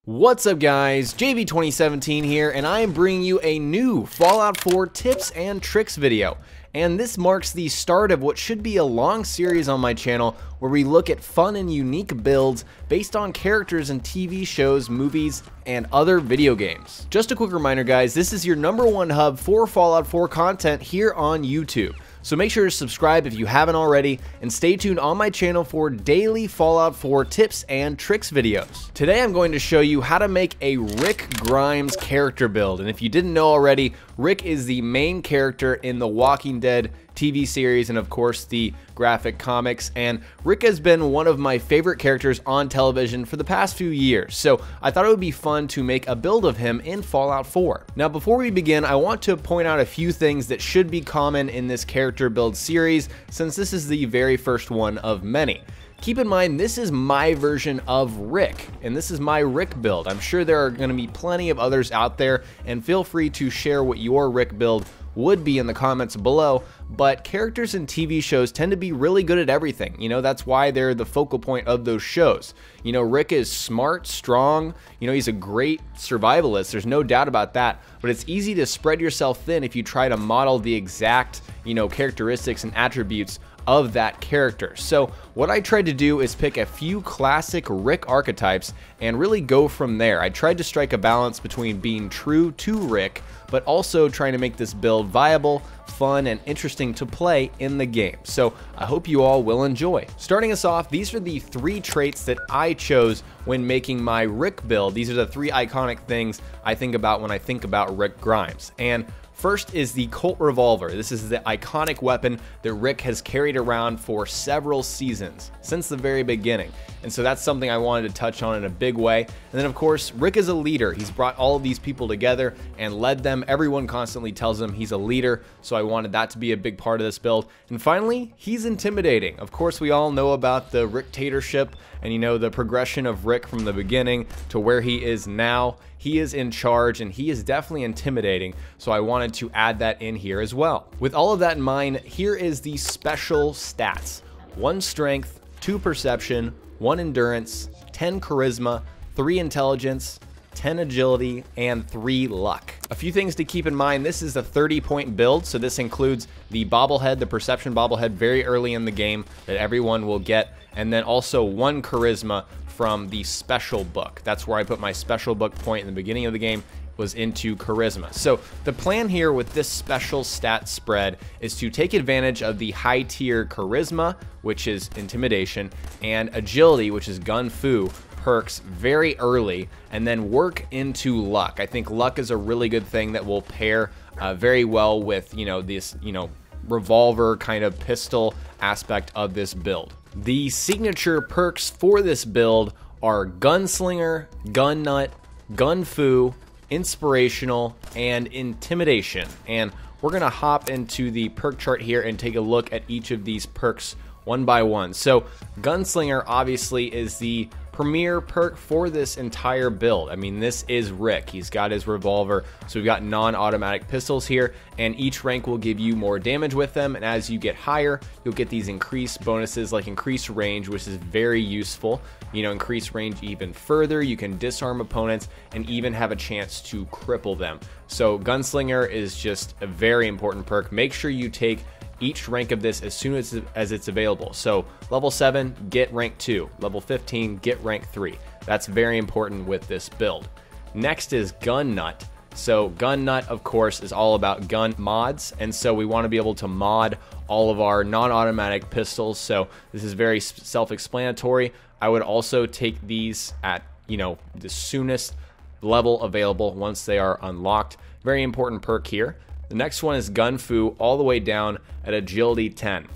What's up guys, JV2017 here, and I am bringing you a new Fallout 4 tips and tricks video. And this marks the start of what should be a long series on my channel where we look at fun and unique builds based on characters in TV shows, movies, and other video games. Just a quick reminder guys, this is your #1 hub for Fallout 4 content here on YouTube. So make sure to subscribe if you haven't already, and stay tuned on my channel for daily Fallout 4 tips and tricks videos. Today I'm going to show you how to make a Rick Grimes character build, and if you didn't know already, Rick is the main character in the Walking Dead TV series and of course the graphic comics, and Rick has been one of my favorite characters on television for the past few years, so I thought it would be fun to make a build of him in Fallout 4. Now before we begin, I want to point out a few things that should be common in this character build series, since this is the very first one of many. Keep in mind, this is my version of Rick, and this is my Rick build. I'm sure there are going to be plenty of others out there, and feel free to share what your Rick build would be in the comments below, but characters in TV shows tend to be really good at everything. You know, that's why they're the focal point of those shows. You know, Rick is smart, strong, you know, he's a great survivalist, there's no doubt about that, but it's easy to spread yourself thin if you try to model the exact, you know, characteristics and attributes of that character. So what I tried to do is pick a few classic Rick archetypes and really go from there. I tried to strike a balance between being true to Rick, but also trying to make this build viable, fun, and interesting to play in the game. So I hope you all will enjoy. Starting us off, these are the 3 traits that I chose when making my Rick build. These are the 3 iconic things I think about when I think about Rick Grimes. And first is the Colt revolver. This is the iconic weapon that Rick has carried around for several seasons, since the very beginning. And so that's something I wanted to touch on in a big way. And then of course, Rick is a leader. He's brought all of these people together and led them. Everyone constantly tells him he's a leader, so I wanted that to be a big part of this build. And finally, he's intimidating. Of course, we all know about the Ricktatorship and you know the progression of Rick from the beginning to where he is now. He is in charge and he is definitely intimidating, so I wanted to add that in here as well. With all of that in mind, here is the special stats: 1 strength, 2 perception, 1 endurance, 10 charisma, 3 intelligence, 10 agility, and 3 luck. A few things to keep in mind: this is a 30-point build, so this includes the bobblehead, the perception bobblehead very early in the game that everyone will get, and then also 1 charisma from the special book. That's where I put my special book point in the beginning of the game, was into charisma. So the plan here with this special stat spread is to take advantage of the high tier charisma, which is intimidation, and agility, which is gun fu perks very early, and then work into luck. I think luck is a really good thing that will pair very well with, you know, this, you know, revolver kind of pistol aspect of this build. The signature perks for this build are Gunslinger, Gun Nut, Gun Fu, Inspirational, and Intimidation. And we're gonna hop into the perk chart here and take a look at each of these perks one by one. So Gunslinger obviously is the premier perk for this entire build. I mean, this is Rick. He's got his revolver, so we've got non-automatic pistols here, and each rank will give you more damage with them, and as you get higher, you'll get these increased bonuses like increased range, which is very useful. You know, increase range even further, you can disarm opponents, and even have a chance to cripple them. So Gunslinger is just a very important perk. Make sure you take each rank of this as soon as it's available. So level 7, get rank 2. Level 15, get rank 3. That's very important with this build. Next is Gun Nut. So Gun Nut, of course, is all about gun mods, and so we want to be able to mod all of our non-automatic pistols. So this is very self-explanatory. I would also take these at, you know, the soonest level available once they are unlocked. Very important perk here. The next one is Gun Fu, all the way down at agility 10.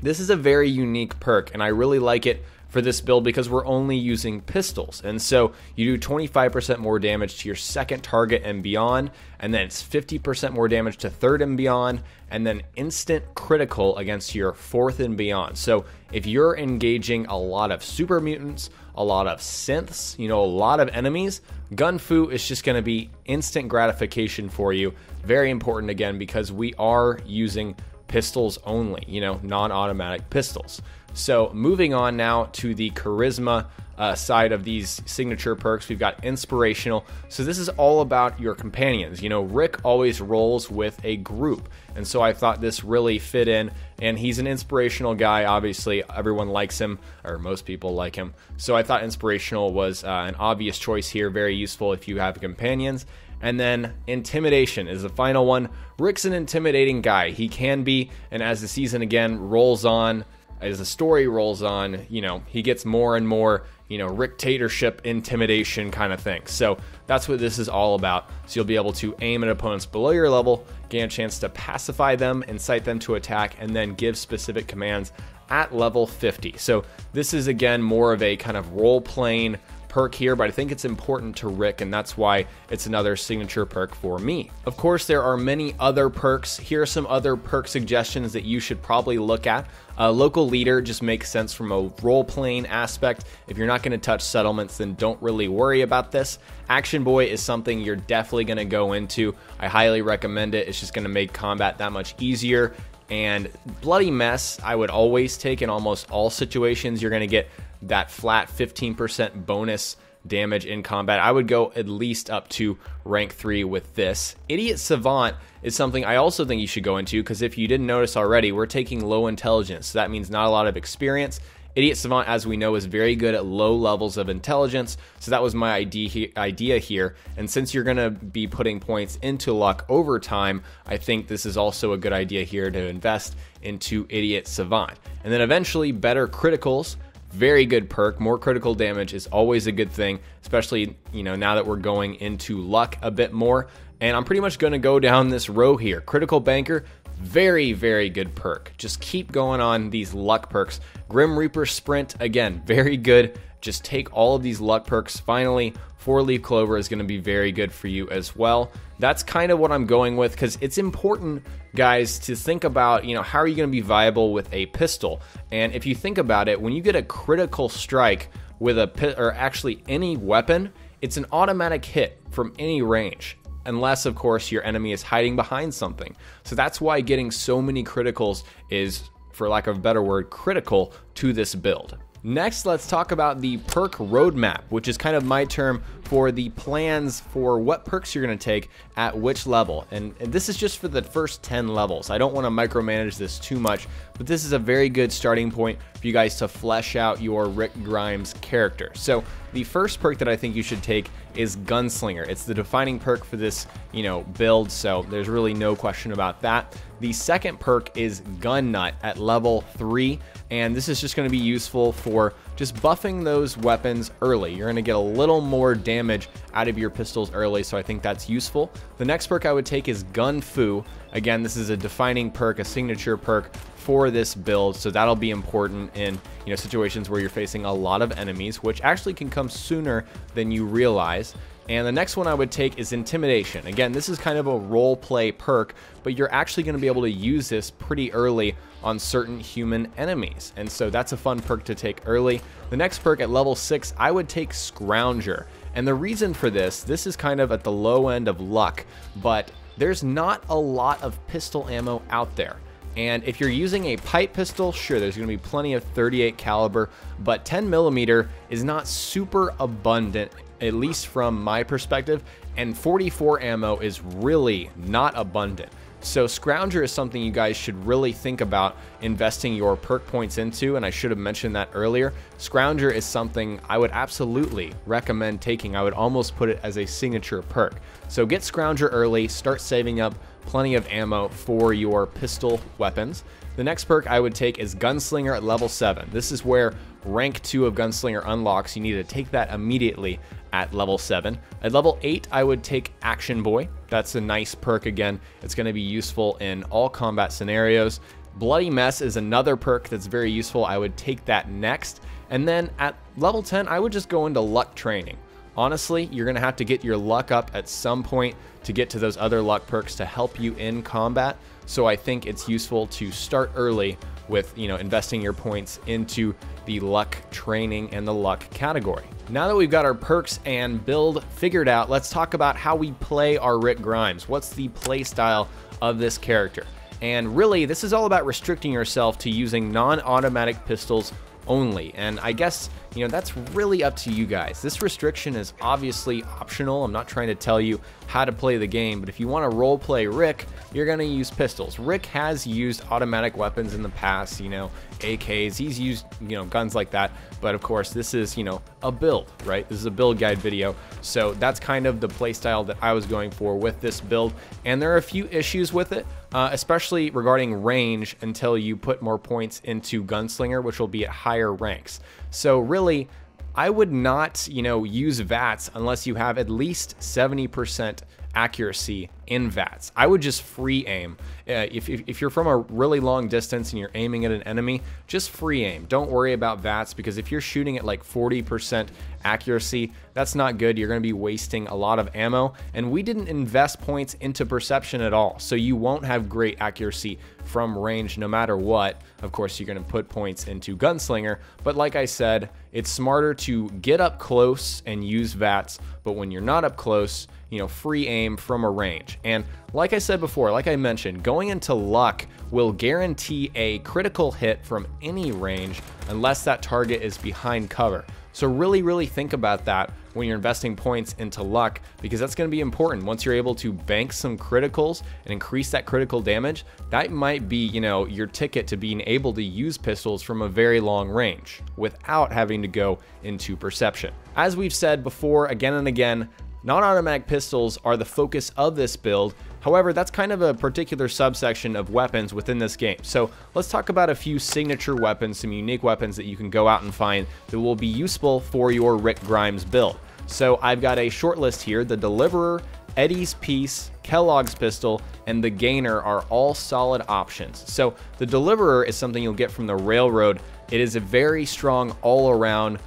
This is a very unique perk, and I really like it for this build because we're only using pistols, and so you do 25% more damage to your second target and beyond, and then it's 50% more damage to third and beyond, and then instant critical against your fourth and beyond. So if you're engaging a lot of super mutants, a lot of synths, you know, a lot of enemies, Gun Fu is just going to be instant gratification for you. Very important again because we are using pistols only, you know, non-automatic pistols. So moving on now to the charisma side of these signature perks, we've got inspirational. So this is all about your companions. You know, Rick always rolls with a group, and so I thought this really fit in. And he's an inspirational guy. Obviously, everyone likes him, or most people like him. So I thought inspirational was an obvious choice here. Very useful if you have companions. And then intimidation is the final one. Rick's an intimidating guy. He can be, and as the season again rolls on, as the story rolls on, you know, he gets more and more, you know, dictatorship intimidation kind of thing. So that's what this is all about. So you'll be able to aim at opponents below your level, gain a chance to pacify them, incite them to attack, and then give specific commands at level 50. So this is again more of a kind of role-playing perk here, but I think it's important to Rick, and that's why it's another signature perk for me. Of course, there are many other perks. Here are some other perk suggestions that you should probably look at. Local leader just makes sense from a role-playing aspect. If you're not going to touch settlements, then don't really worry about this. Action Boy is something you're definitely going to go into. I highly recommend it. It's just going to make combat that much easier. And Bloody Mess, I would always take in almost all situations. You're going to get that flat 15% bonus damage in combat. I would go at least up to rank 3 with this. Idiot Savant is something I also think you should go into, because if you didn't notice already, we're taking low intelligence, so that means not a lot of experience. Idiot Savant, as we know, is very good at low levels of intelligence, so that was my idea here. And since you're going to be putting points into luck over time, I think this is also a good idea here to invest into Idiot Savant. And then eventually, better criticals. Very good perk. More critical damage is always a good thing, especially, you know, now that we're going into luck a bit more. And I'm pretty much going to go down this row here. Critical Banker, very, very good perk. Just keep going on these luck perks. Grim Reaper Sprint, again, very good. Just take all of these luck perks. Finally, 4-leaf Clover is going to be very good for you as well. That's kind of what I'm going with, because it's important, guys, to think about, you know, how are you going to be viable with a pistol? And if you think about it, when you get a critical strike with or actually any weapon, it's an automatic hit from any range, unless, of course, your enemy is hiding behind something. So that's why getting so many criticals is, for lack of a better word, critical to this build. Next, let's talk about the Perk Roadmap, which is kind of my term for the plans for what perks you're going to take at which level. And this is just for the first 10 levels. I don't want to micromanage this too much, but this is a very good starting point for you guys to flesh out your Rick Grimes character. So the first perk that I think you should take is Gunslinger. It's the defining perk for this, you know, build, so there's really no question about that. The second perk is Gun Nut at level 3, and this is just going to be useful for just buffing those weapons early. You're going to get a little more damage out of your pistols early, so I think that's useful. The next perk I would take is Gun Fu. Again, this is a defining perk, a signature perk for this build, so that'll be important in, you know, situations where you're facing a lot of enemies, which actually can come sooner than you realize. And the next one I would take is Intimidation. Again, this is kind of a role play perk, but you're actually going to be able to use this pretty early on certain human enemies, and so that's a fun perk to take early. The next perk at level 6, I would take Scrounger, and the reason for this is kind of at the low end of luck, but there's not a lot of pistol ammo out there. And if you're using a pipe pistol, sure, there's going to be plenty of 38 caliber, but 10mm is not super abundant, at least from my perspective, and 44 ammo is really not abundant. So Scrounger is something you guys should really think about investing your perk points into, and I should have mentioned that earlier. Scrounger is something I would absolutely recommend taking. I would almost put it as a signature perk. So get Scrounger early, start saving up plenty of ammo for your pistol weapons. The next perk I would take is Gunslinger at level 7. This is where rank 2 of Gunslinger unlocks. You need to take that immediately at level 7. At level 8, I would take Action Boy. That's a nice perk again. It's going to be useful in all combat scenarios. Bloody Mess is another perk that's very useful. I would take that next. And then at level 10, I would just go into luck training. Honestly, you're going to have to get your luck up at some point to get to those other luck perks to help you in combat. So I think it's useful to start early with, you know, investing your points into the luck training and the luck category. Now that we've got our perks and build figured out, let's talk about how we play our Rick Grimes. What's the play style of this character? And really, this is all about restricting yourself to using non-automatic pistols only. And I guess, you know, that's really up to you guys. This restriction is obviously optional. I'm not trying to tell you how to play the game, but if you want to role play Rick, you're going to use pistols. Rick has used automatic weapons in the past, you know, AKs, he's used, you know, guns like that. But of course, this is, you know, a build, right? This is a build guide video. So that's kind of the playstyle that I was going for with this build. And there are a few issues with it, especially regarding range until you put more points into Gunslinger, which will be at higher ranks. So really, I would not, you know, use VATS unless you have at least 70% accuracy in VATS. I would just free aim. If you're from a really long distance and you're aiming at an enemy, just free aim. Don't worry about VATS, because if you're shooting at like 40% accuracy, that's not good. You're going to be wasting a lot of ammo, and we didn't invest points into perception at all, so you won't have great accuracy from range no matter what. Of course, you're going to put points into Gunslinger, but like I said, it's smarter to get up close and use VATS, but when you're not up close, you know, free aim from a range. And like I said before, like I mentioned, going into luck will guarantee a critical hit from any range unless that target is behind cover. So really think about that when you're investing points into luck, because that's going to be important. Once you're able to bank some criticals and increase that critical damage, that might be, you know, your ticket to being able to use pistols from a very long range without having to go into perception. As we've said before, again and again, non-automatic pistols are the focus of this build. However, that's kind of a particular subsection of weapons within this game. So let's talk about a few signature weapons, some unique weapons that you can go out and find that will be useful for your Rick Grimes build. So I've got a short list here. The Deliverer, Eddie's Piece, Kellogg's Pistol, and the Gainer are all solid options. So the Deliverer is something you'll get from the Railroad. It is a very strong all-around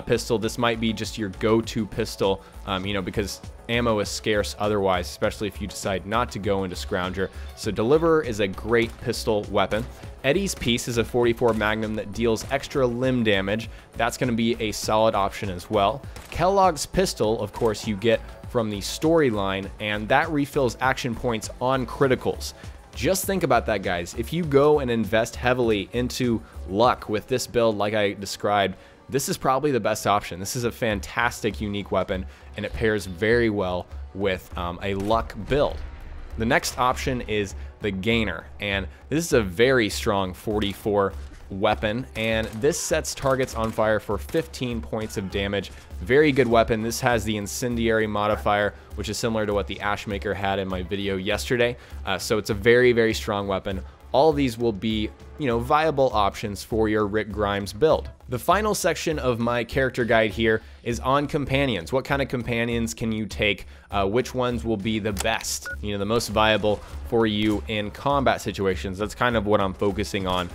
pistol. This might be just your go-to pistol, you know, because ammo is scarce otherwise, especially if you decide not to go into Scrounger. So Deliverer is a great pistol weapon. Eddie's Piece is a 44 Magnum that deals extra limb damage. That's going to be a solid option as well. Kellogg's Pistol, of course, you get from the storyline, and that refills action points on criticals. Just think about that, guys. If you go and invest heavily into luck with this build like I described, this is probably the best option. This is a fantastic unique weapon, and it pairs very well with a luck build. The next option is the Gainer, and this is a very strong 44 weapon, and this sets targets on fire for 15 points of damage. Very good weapon. This has the incendiary modifier, which is similar to what the Ashmaker had in my video yesterday. So it's a very strong weapon. All of these will be, you know, viable options for your Rick Grimes build. The final section of my character guide here is on companions. What kind of companions can you take? Which ones will be the best, you know, the most viable for you in combat situations? That's kind of what I'm focusing on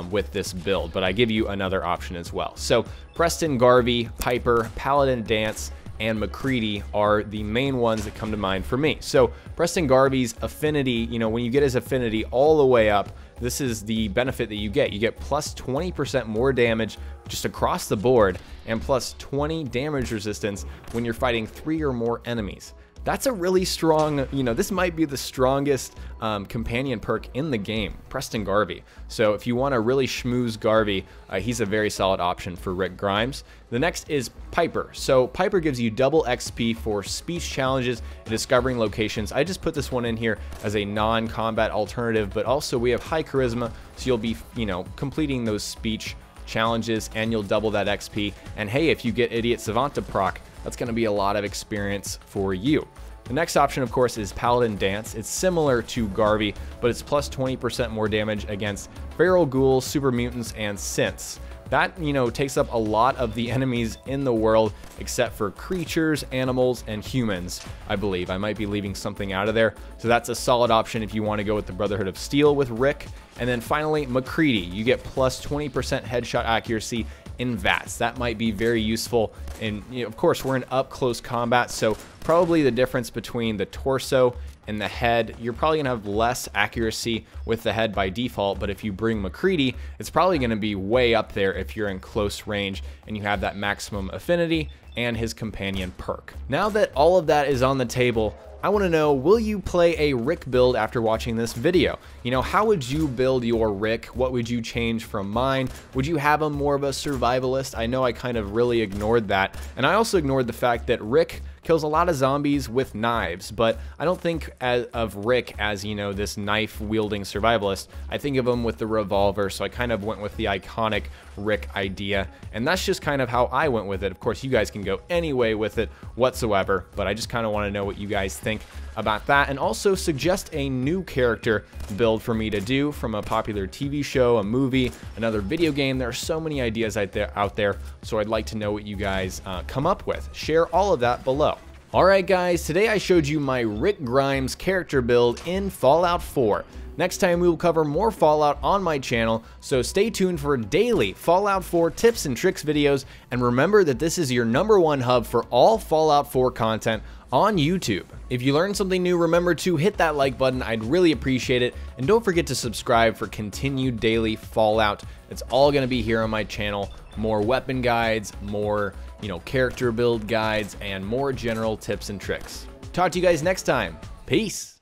with this build, but I give you another option as well. So Preston Garvey, Piper, Paladin Dance, and McCready are the main ones that come to mind for me. So Preston Garvey's affinity, you know, when you get his affinity all the way up, this is the benefit that you get. You get plus 20% more damage just across the board, and plus 20 damage resistance when you're fighting 3 or more enemies. That's a really strong, you know, this might be the strongest companion perk in the game, Preston Garvey. So if you want to really schmooze Garvey, he's a very solid option for Rick Grimes. The next is Piper. So Piper gives you double XP for speech challenges and discovering locations. I just put this one in here as a non-combat alternative, but also we have high charisma, so you'll be, you know, completing those speech challenges and you'll double that XP. And hey, if you get Idiot Savant to proc, that's going to be a lot of experience for you. The next option, of course, is Paladin Dance. It's similar to Garvey, but it's plus 20% more damage against feral ghouls, super mutants, and synths. That, you know, takes up a lot of the enemies in the world, except for creatures, animals, and humans, I believe. I might be leaving something out of there. So that's a solid option if you want to go with the Brotherhood of Steel with Rick. And then finally, McCready. You get plus 20% headshot accuracy in VATS. That might be very useful. And, you know, of course, we're in up-close combat, so probably the difference between the torso and the head, you're probably gonna have less accuracy with the head by default, but if you bring McCready, it's probably gonna be way up there if you're in close range and you have that maximum affinity and his companion perk. Now that all of that is on the table, I want to know, will you play a Rick build after watching this video? You know, how would you build your Rick? What would you change from mine? Would you have him more of a survivalist? I know I kind of really ignored that, and I also ignored the fact that Rick kills a lot of zombies with knives, but I don't think of Rick as, you know, this knife-wielding survivalist. I think of him with the revolver, so I kind of went with the iconic Rick idea, and that's just kind of how I went with it. Of course, you guys can go any way with it whatsoever, but I just kind of want to know what you guys think about that, and also suggest a new character build for me to do from a popular TV show, a movie, another video game. There are so many ideas out there, so I'd like to know what you guys come up with. Share all of that below. Alright guys, today I showed you my Rick Grimes character build in Fallout 4. Next time we will cover more Fallout on my channel, so stay tuned for daily Fallout 4 tips and tricks videos, and remember that this is your #1 hub for all Fallout 4 content on YouTube. If you learned something new, remember to hit that like button, I'd really appreciate it, and don't forget to subscribe for continued daily Fallout. It's all going to be here on my channel. More weapon guides, more, character build guides, and more general tips and tricks. Talk to you guys next time. Peace!